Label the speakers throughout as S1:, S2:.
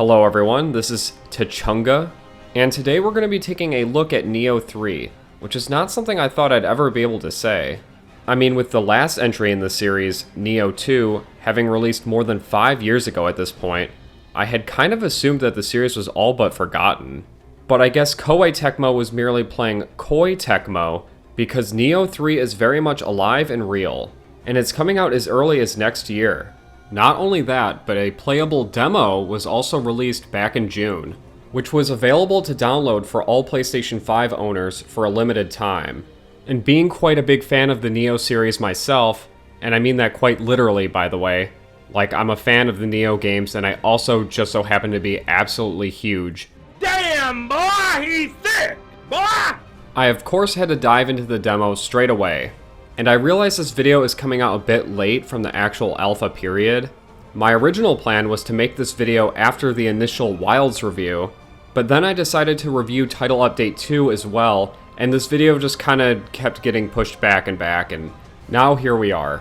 S1: Hello everyone, this is Tachunga, and today we're going to be taking a look at Nioh 3, which is not something I thought I'd ever be able to say. I mean, with the last entry in the series, Nioh 2, having released more than 5 years ago at this point, I had kind of assumed that the series was all but forgotten. But I guess Koei Tecmo was merely playing Koei Tecmo because Nioh 3 is very much alive and real, and it's coming out as early as next year. Not only that, but a playable demo was also released back in June, which was available to download for all PlayStation 5 owners for a limited time. And being quite a big fan of the Nioh series myself, and I mean that quite literally by the way, like I'm a fan of the Nioh games and I also just so happen to be absolutely huge.
S2: Damn, boy, he's thick, boy!
S1: I of course had to dive into the demo straight away. And I realize this video is coming out a bit late from the actual alpha period. My original plan was to make this video after the initial Wilds review, but then I decided to review Title Update 2 as well, and this video just kinda kept getting pushed back, and now here we are.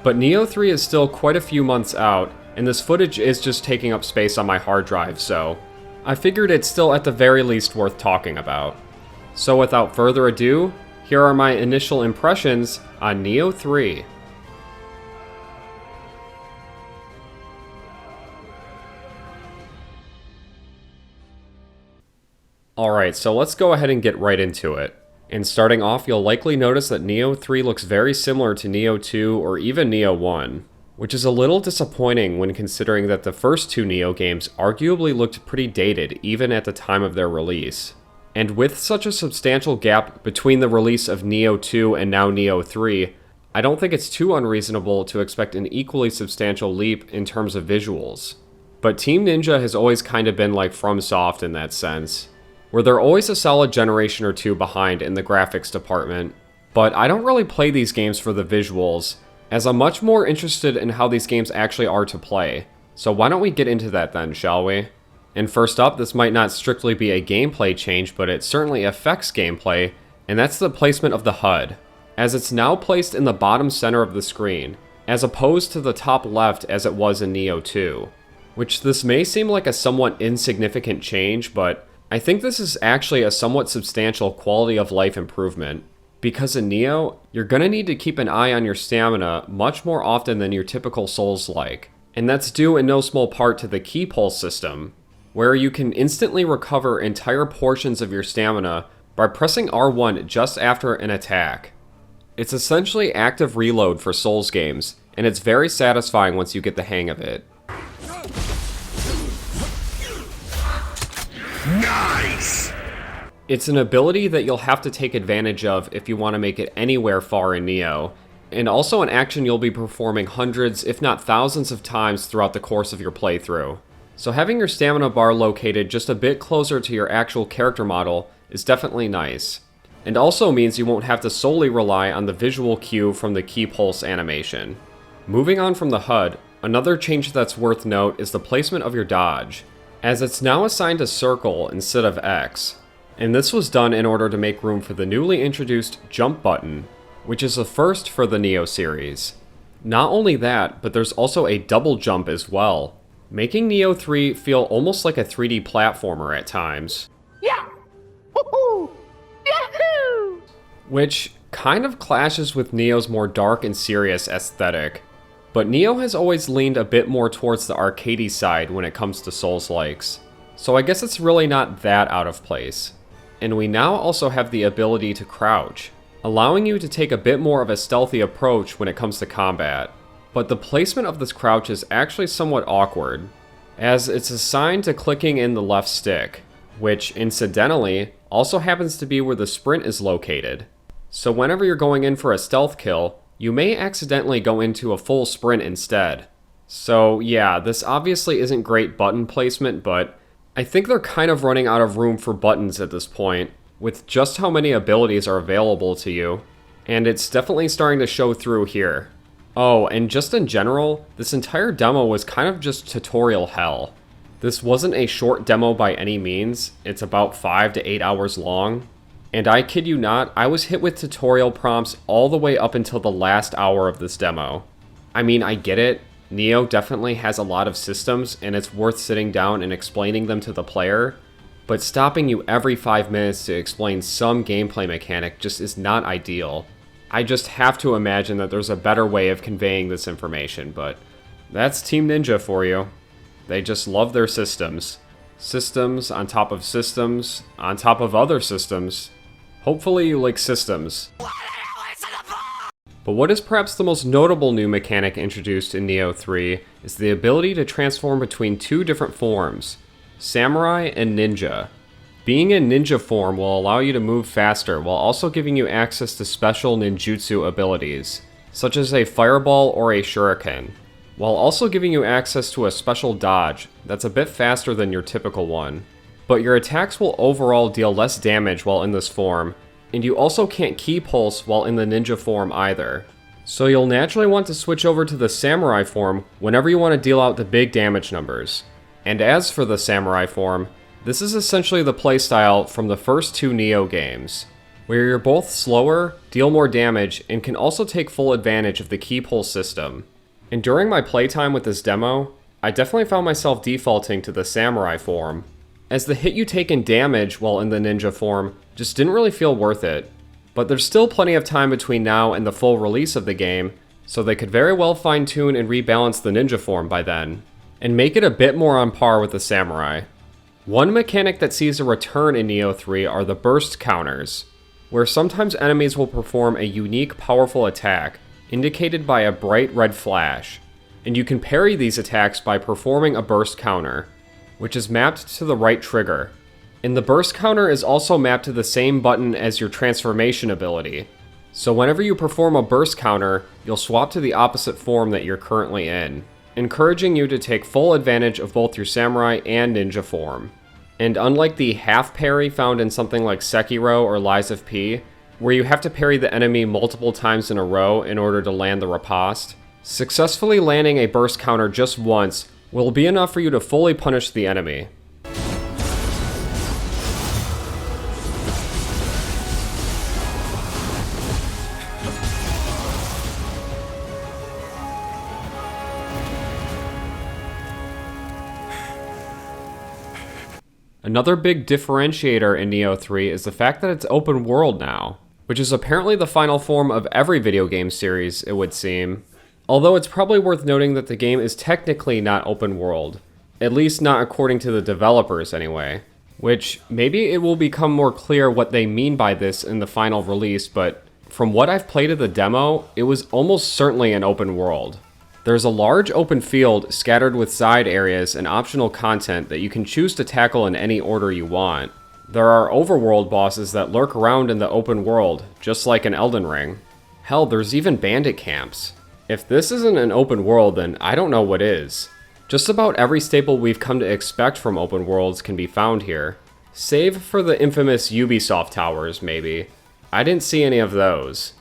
S1: But Nioh 3 is still quite a few months out, and this footage is just taking up space on my hard drive, so I figured it's still at the very least worth talking about. So without further ado, here are my initial impressions on Nioh 3. Alright, so let's go ahead and get right into it. And starting off, you'll likely notice that Nioh 3 looks very similar to Nioh 2 or even Nioh 1, which is a little disappointing when considering that the first two Nioh games arguably looked pretty dated even at the time of their release. And with such a substantial gap between the release of Nioh 2 and now Nioh 3, I don't think it's too unreasonable to expect an equally substantial leap in terms of visuals. But Team Ninja has always kind of been like FromSoft in that sense, where they're always a solid generation or two behind in the graphics department. But I don't really play these games for the visuals, as I'm much more interested in how these games actually are to play. So why don't we get into that then, shall we? And first up, this might not strictly be a gameplay change, but it certainly affects gameplay, and that's the placement of the HUD, as it's now placed in the bottom center of the screen, as opposed to the top left as it was in Nioh 2. Which this may seem like a somewhat insignificant change, but I think this is actually a somewhat substantial quality of life improvement, because in Nioh, you're gonna need to keep an eye on your stamina much more often than your typical Souls-like, and that's due in no small part to the key pulse system, where you can instantly recover entire portions of your stamina by pressing R1 just after an attack. It's essentially active reload for Souls games, and it's very satisfying once you get the hang of it.
S2: Nice!
S1: It's an ability that you'll have to take advantage of if you want to make it anywhere far in Nioh, and also an action you'll be performing hundreds, if not thousands of times throughout the course of your playthrough. So having your stamina bar located just a bit closer to your actual character model is definitely nice, and also means you won't have to solely rely on the visual cue from the key pulse animation. Moving on from the HUD, another change that's worth note is the placement of your dodge, as it's now assigned to circle instead of X, and this was done in order to make room for the newly introduced jump button, which is a first for the Nioh series. Not only that, but there's also a double jump as well, making Nioh 3 feel almost like a 3D platformer at times.
S2: Yeah! Woohoo! Yahoo!
S1: Which kind of clashes with Nioh's more dark and serious aesthetic. But Nioh has always leaned a bit more towards the arcadey side when it comes to Souls-likes, so I guess it's really not that out of place. And we now also have the ability to crouch, allowing you to take a bit more of a stealthy approach when it comes to combat. But the placement of this crouch is actually somewhat awkward, as it's assigned to clicking in the left stick, which, incidentally, also happens to be where the sprint is located. So whenever you're going in for a stealth kill, you may accidentally go into a full sprint instead. So yeah, this obviously isn't great button placement, but I think they're kind of running out of room for buttons at this point, with just how many abilities are available to you, and it's definitely starting to show through here. Oh, and just in general, this entire demo was kind of just tutorial hell. This wasn't a short demo by any means, it's about 5 to 8 hours long, and I kid you not, I was hit with tutorial prompts all the way up until the last hour of this demo. I mean, I get it, Nioh definitely has a lot of systems, and it's worth sitting down and explaining them to the player, but stopping you every 5 minutes to explain some gameplay mechanic just is not ideal. I just have to imagine that there's a better way of conveying this information, but that's Team Ninja for you. They just love their systems. Systems on top of systems on top of other systems. Hopefully you like systems. But what is perhaps the most notable new mechanic introduced in Nioh 3 is the ability to transform between two different forms, Samurai and Ninja. Being in ninja form will allow you to move faster while also giving you access to special ninjutsu abilities, such as a fireball or a shuriken, while also giving you access to a special dodge that's a bit faster than your typical one. But your attacks will overall deal less damage while in this form, and you also can't key pulse while in the ninja form either. So you'll naturally want to switch over to the samurai form whenever you want to deal out the big damage numbers. And as for the samurai form, this is essentially the playstyle from the first two Nioh games, where you're both slower, deal more damage, and can also take full advantage of the key pull system. And during my playtime with this demo, I definitely found myself defaulting to the samurai form, as the hit you take in damage while in the ninja form just didn't really feel worth it. But there's still plenty of time between now and the full release of the game, so they could very well fine-tune and rebalance the ninja form by then, and make it a bit more on par with the samurai. One mechanic that sees a return in Nioh 3 are the burst counters, where sometimes enemies will perform a unique powerful attack, indicated by a bright red flash, and you can parry these attacks by performing a burst counter, which is mapped to the right trigger. And the burst counter is also mapped to the same button as your transformation ability. So whenever you perform a burst counter, you'll swap to the opposite form that you're currently in, encouraging you to take full advantage of both your samurai and ninja form. And unlike the half parry found in something like Sekiro or Lies of P, where you have to parry the enemy multiple times in a row in order to land the riposte, successfully landing a burst counter just once will be enough for you to fully punish the enemy. Another big differentiator in Nioh 3 is the fact that it's open world now, which is apparently the final form of every video game series, it would seem. Although it's probably worth noting that the game is technically not open world, at least not according to the developers anyway, which maybe it will become more clear what they mean by this in the final release, but from what I've played of the demo, it was almost certainly an open world. There's a large open field scattered with side areas and optional content that you can choose to tackle in any order you want. There are overworld bosses that lurk around in the open world, just like in Elden Ring. Hell, there's even bandit camps. If this isn't an open world, then I don't know what is. Just about every staple we've come to expect from open worlds can be found here. Save for the infamous Ubisoft towers, maybe. I didn't see any of those.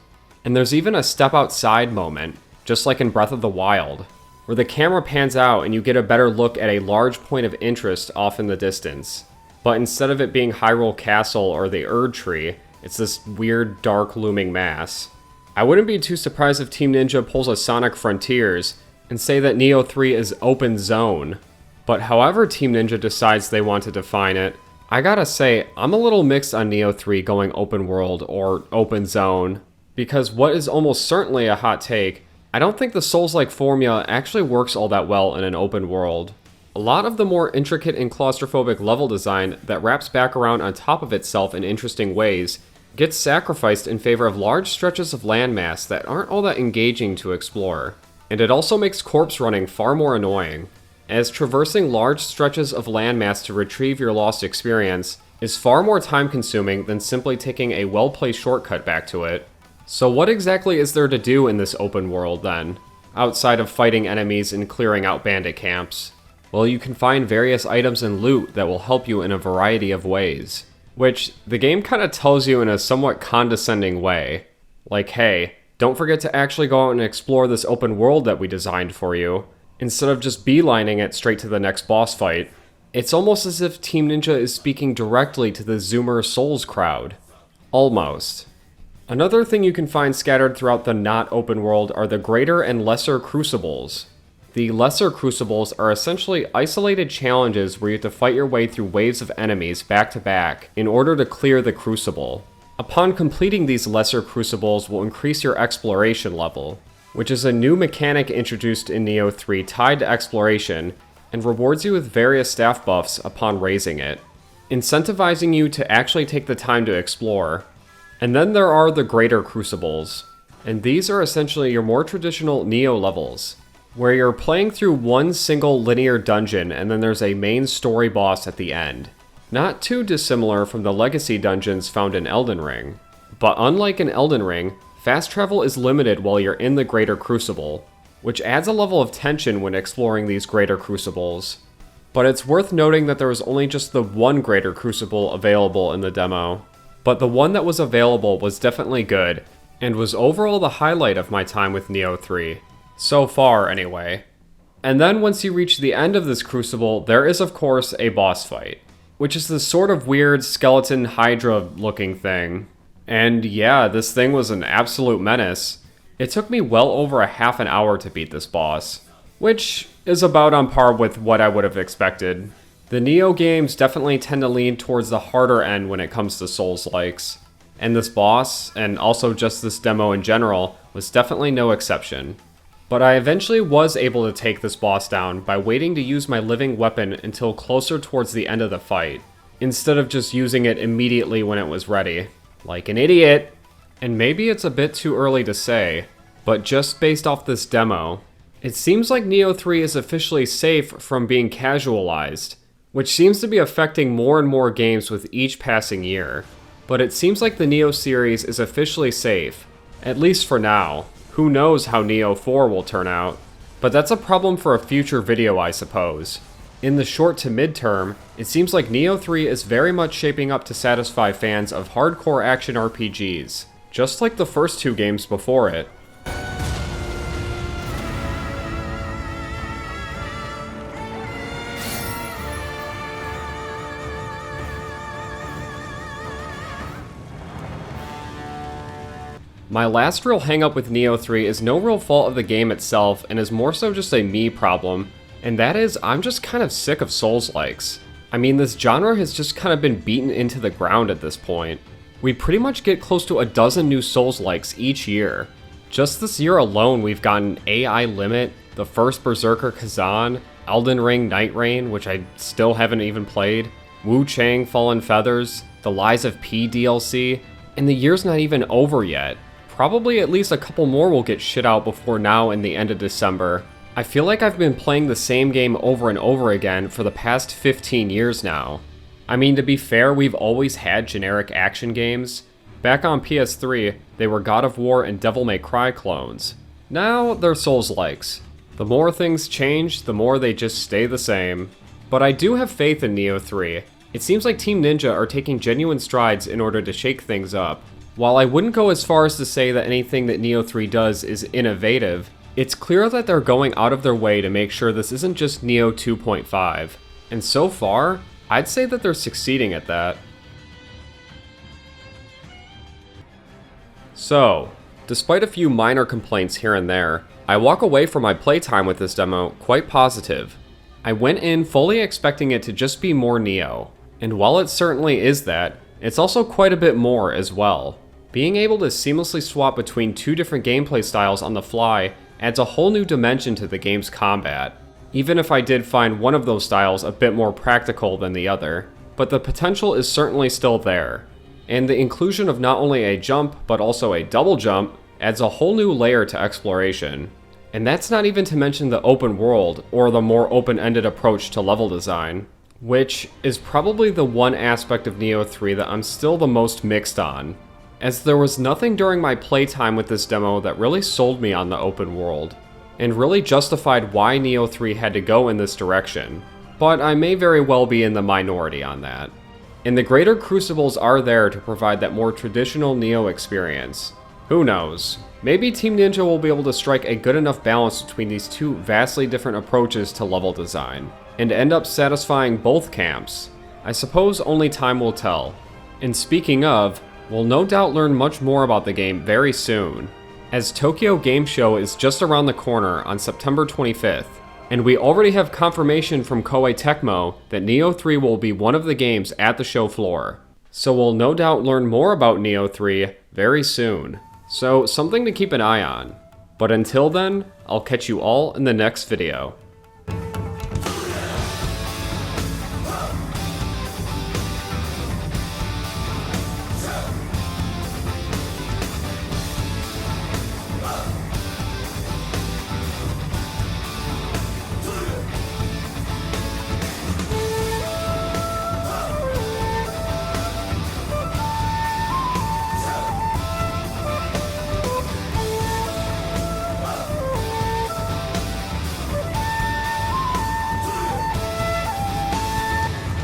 S1: And there's even a step outside moment, just like in Breath of the Wild, where the camera pans out and you get a better look at a large point of interest off in the distance. But instead of it being Hyrule Castle or the Erd Tree, it's this weird, dark, looming mass. I wouldn't be too surprised if Team Ninja pulls a Sonic Frontiers and say that Nioh 3 is open zone. But however Team Ninja decides they want to define it, I gotta say, I'm a little mixed on Nioh 3 going open world or open zone, because what is almost certainly a hot take, I don't think the Souls-like formula actually works all that well in an open world. A lot of the more intricate and claustrophobic level design that wraps back around on top of itself in interesting ways gets sacrificed in favor of large stretches of landmass that aren't all that engaging to explore. And it also makes corpse running far more annoying, as traversing large stretches of landmass to retrieve your lost experience is far more time consuming than simply taking a well-placed shortcut back to it. So what exactly is there to do in this open world then, outside of fighting enemies and clearing out bandit camps? Well, you can find various items and loot that will help you in a variety of ways, which the game kind of tells you in a somewhat condescending way. Like, hey, don't forget to actually go out and explore this open world that we designed for you, instead of just beelining it straight to the next boss fight. It's almost as if Team Ninja is speaking directly to the Zoomer Souls crowd. Almost. Another thing you can find scattered throughout the not open world are the greater and lesser crucibles, The lesser crucibles are essentially isolated challenges where you have to fight your way through waves of enemies back to back in order to clear the crucible. Upon completing these lesser crucibles will increase your exploration level, which is a new mechanic introduced in Nioh 3 tied to exploration and rewards you with various staff buffs upon raising it, incentivizing you to actually take the time to explore. And then there are the greater crucibles, and these are essentially your more traditional Nioh levels, where you're playing through one single linear dungeon and then there's a main story boss at the end. Not too dissimilar from the legacy dungeons found in Elden Ring. But unlike in Elden Ring, fast travel is limited while you're in the greater crucible, which adds a level of tension when exploring these greater crucibles. But it's worth noting that there was only just the one greater crucible available in the demo. But the one that was available was definitely good, and was overall the highlight of my time with Nioh 3. So far, anyway. And then once you reach the end of this crucible, there is of course a boss fight, which is this sort of weird skeleton hydra looking thing. And yeah, this thing was an absolute menace. It took me well over a half an hour to beat this boss, which is about on par with what I would have expected. The Nioh games definitely tend to lean towards the harder end when it comes to Souls-likes, and this boss, and also just this demo in general, was definitely no exception. But I eventually was able to take this boss down by waiting to use my living weapon until closer towards the end of the fight, instead of just using it immediately when it was ready. Like an idiot! And maybe it's a bit too early to say, but just based off this demo, it seems like Nioh 3 is officially safe from being casualized, which seems to be affecting more and more games with each passing year. But it seems like the Nioh series is officially safe, at least for now. Who knows how Nioh 4 will turn out? But that's a problem for a future video, I suppose. In the short to mid-term, it seems like Nioh 3 is very much shaping up to satisfy fans of hardcore action RPGs, just like the first two games before it. My last real hang-up with Nioh 3 is no real fault of the game itself and is more so just a me problem, and that is I'm just kind of sick of Souls-likes. I mean, this genre has just kind of been beaten into the ground at this point. We pretty much get close to a dozen new Souls-likes each year. Just this year alone we've gotten AI Limit, the first Berserker Kazan, Elden Ring Night Rain, which I still haven't even played, Wu Chang Fallen Feathers, the Lies of P DLC, and the year's not even over yet. Probably at least a couple more will get shit out before now and the end of December. I feel like I've been playing the same game over and over again for the past 15 years now. I mean, to be fair, we've always had generic action games. Back on PS3, they were God of War and Devil May Cry clones. Now, they're Souls-likes. The more things change, the more they just stay the same. But I do have faith in Nioh 3. It seems like Team Ninja are taking genuine strides in order to shake things up. While I wouldn't go as far as to say that anything that Nioh 3 does is innovative, it's clear that they're going out of their way to make sure this isn't just Nioh 2.5. And so far, I'd say that they're succeeding at that. So, despite a few minor complaints here and there, I walk away from my playtime with this demo quite positive. I went in fully expecting it to just be more Nioh, and while it certainly is that, it's also quite a bit more as well. Being able to seamlessly swap between two different gameplay styles on the fly adds a whole new dimension to the game's combat, even if I did find one of those styles a bit more practical than the other. But the potential is certainly still there, and the inclusion of not only a jump, but also a double jump adds a whole new layer to exploration. And that's not even to mention the open world, or the more open-ended approach to level design, which is probably the one aspect of Nioh 3 that I'm still the most mixed on, as there was nothing during my playtime with this demo that really sold me on the open world, and really justified why Nioh 3 had to go in this direction, but I may very well be in the minority on that. And the greater crucibles are there to provide that more traditional Nioh experience. Who knows? Maybe Team Ninja will be able to strike a good enough balance between these two vastly different approaches to level design, and end up satisfying both camps. I suppose only time will tell. And speaking of, we'll no doubt learn much more about the game very soon, as Tokyo Game Show is just around the corner on September 25th, And we already have confirmation from Koei Tecmo that Nioh 3 will be one of the games at the show floor. So we'll no doubt learn more about Nioh 3 very soon. So something to keep an eye on. But until then, I'll catch you all in the next video.